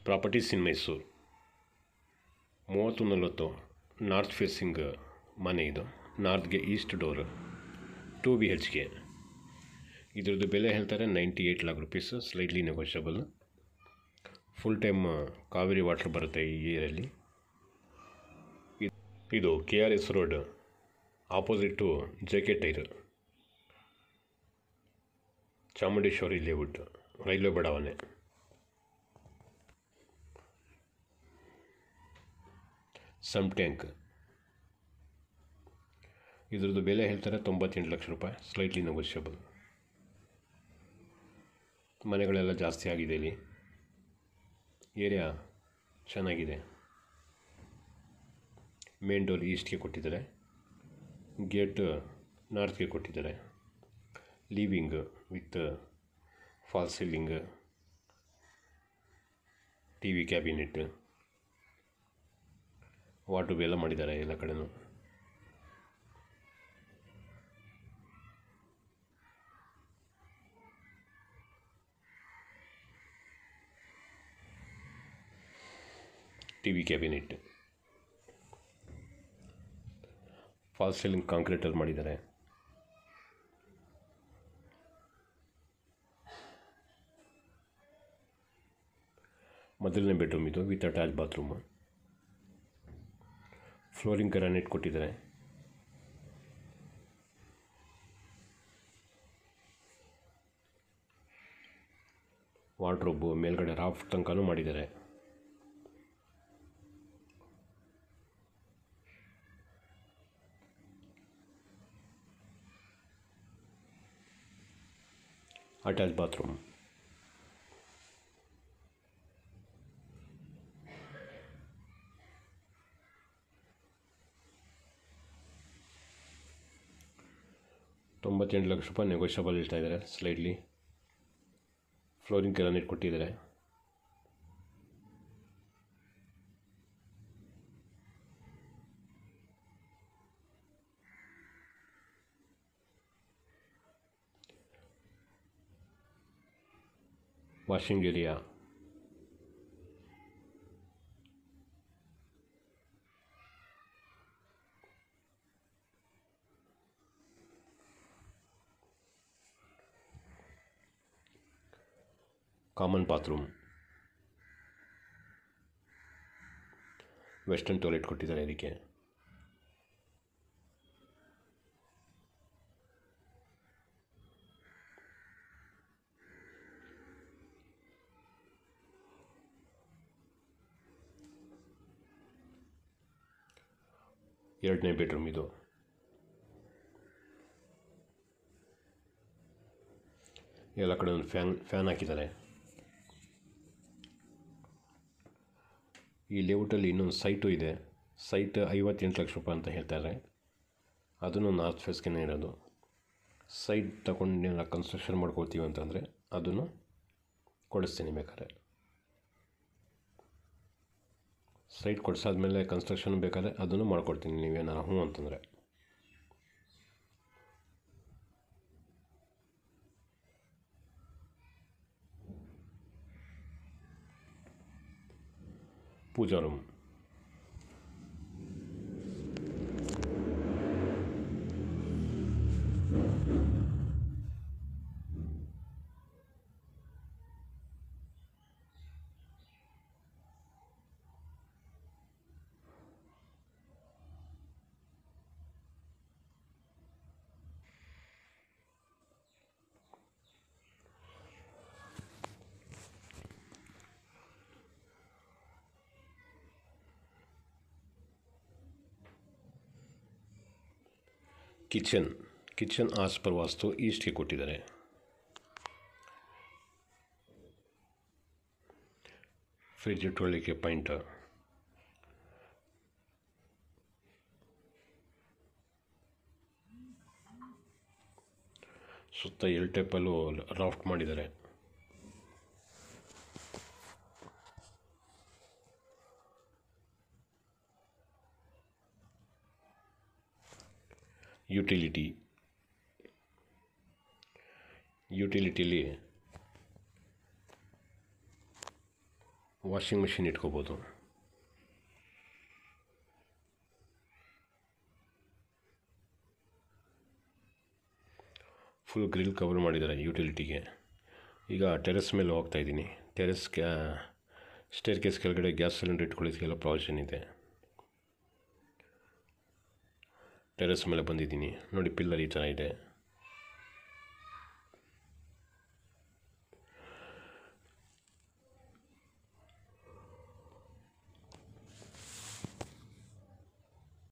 Properties ಇನ್ Mysuru 3040 north facing ಮನೆ. ಇದು ನಾರ್ತ್ಗೆ East door, 2 BHK. ಇದ್ರದ್ದು ಬೆಲೆ ಹೇಳ್ತಾರೆ 98 lakh rupees, slightly negotiable. Full time Kaveri water ಬರುತ್ತೆ ಈ ಏರಿಯಲ್ಲಿ. ಇದು KRS road ಆಪೋಸಿಟು JK tyre, Chamundeshwari layout, railway ಬಡಾವಣೆ. ಸಮ್ ಟ್ಯಾಂಕ್, ಇದ್ರದ್ದು ಬೆಲೆ ಹೇಳ್ತಾರೆ 98 ಲಕ್ಷ ರೂಪಾಯಿ, ಸ್ಲೈಟ್ಲಿ ನೆಗೋಷಿಯಬಲ್. ಮನೆಗಳೆಲ್ಲ ಜಾಸ್ತಿ ಆಗಿದೆ ಇಲ್ಲಿ. ಏರಿಯಾ ಚೆನ್ನಾಗಿದೆ. ಮೇನ್ ಡೋರ್ ಈಸ್ಟ್ಗೆ ಕೊಟ್ಟಿದ್ದಾರೆ, ಗೇಟ್ ನಾರ್ತ್ಗೆ ಕೊಟ್ಟಿದ್ದಾರೆ. Living with fall ceiling, TV cabinet, water ಎಲ್ಲ ಮಾಡಿದ್ದಾರೆ ಎಲ್ಲ ಕಡೆನೂ. TV ಕ್ಯಾಬಿನೆಟ್, ಫಾಲ್ ಸೀಲಿಂಗ್ ಕಾಂಕ್ರೀಟಲ್ಲಿ ಮಾಡಿದ್ದಾರೆ. ಮೊದಲನೇ ಬೆಡ್ರೂಮ್ ಇದು, with attach bathroom. Flooring granite ಕೊಟ್ಟಿದ್ದಾರೆ. ವಾರ್ಡ್ರೋಬ್ ಮೇಲ್ಗಡೆ ರಾಫ್ಟ್ ತನಕನೂ ಮಾಡಿದ್ದಾರೆ. Attach bathroom. $98 ಲಕ್ಷ ರೂಪಾಯಿ ನೆಗೋಷಿಯಬಲ್ ಹೇಳ್ತಾ ಇದ್ದಾರೆ, ಸ್ಲೈಡ್ಲಿ. ಫ್ಲೋರಿಂಗ್ ಗ್ರಾನೈಟ್ ಕೊಟ್ಟಿದ್ದಾರೆ. Washing area, common bathroom, western toilet ಕೊಟ್ಟಿದ್ದಾರೆ ಇದಕ್ಕೆ. ಎರಡನೇ ಬೆಡ್ರೂಮ್ ಇದು. ಎಲ್ಲ ಕಡೆ ಒಂದು ಫ್ಯಾನ್ ಹಾಕಿದ್ದಾರೆ. ಈ ಲೇಔಟಲ್ಲಿ ಇನ್ನೊಂದು ಸೈಟು ಇದೆ. ಸೈಟ್ 58 ಲಕ್ಷ ರೂಪಾಯಿ ಅಂತ ಹೇಳ್ತಾರೆ. ಅದನ್ನು ನಾರ್ತ್ ಫೇಸ್ಗೆ ಇರೋದು. ಸೈಟ್ ತಗೊಂಡು ಕನ್ಸ್ಟ್ರಕ್ಷನ್ ಮಾಡ್ಕೊಳ್ತೀವಿ ಅಂತಂದರೆ ಅದನ್ನು ಕೊಡಿಸ್ತೀನಿ ಬೇಕಾದ್ರೆ. ಸೈಟ್ ಕೊಡಿಸಾದ್ಮೇಲೆ ಕನ್ಸ್ಟ್ರಕ್ಷನ್ ಬೇಕಾದರೆ ಅದನ್ನು ಮಾಡ್ಕೊಡ್ತೀನಿ, ನೀವೇನಾರು ಹ್ಞೂ ಅಂತಂದರೆ. ಪೂಜಾ ರೂಮ್, ಕಿಚನ್ ಆಸ್ ಪರ್ ವಾಸ್ತು ಈಸ್ಟ್ಗೆ ಕೊಟ್ಟಿದ್ದಾರೆ. ಫ್ರಿಡ್ಜ್ ಇಟ್ಕೊಳ್ಳಿಕ್ಕೆ ಪಾಯಿಂಟ್, ಸುತ್ತ ಎಲ್ ಟೈಪಲ್ಲೂ ರಾಫ್ಟ್ ಮಾಡಿದ್ದಾರೆ. ಯುಟಿಲಿಟಿಲಿ ವಾಷಿಂಗ್ ಮಿಷಿನ್ ಇಟ್ಕೋಬೋದು. ಫುಲ್ ಗ್ರಿಲ್ ಕವರ್ ಮಾಡಿದ್ದಾರೆ ಯುಟಿಲಿಟಿಗೆ. ಈಗ ಟೆರೆಸ್ ಮೇಲೆ ಹೋಗ್ತಾಯಿದ್ದೀನಿ. ಸ್ಟೇರ್ ಕೇಸ್ ಕೆಳಗಡೆ ಗ್ಯಾಸ್ ಸಿಲಿಂಡರ್ ಇಟ್ಕೊಳ್ಳೋದಕ್ಕೆಲ್ಲ ಪ್ರಾವಿಷನ್ ಇದೆ. ಟೆರೆಸ್ ಮೇಲೆ ಬಂದಿದ್ದೀನಿ ನೋಡಿ, ಪಿಲ್ಲರ್ ಈ ಥರ ಇದೆ.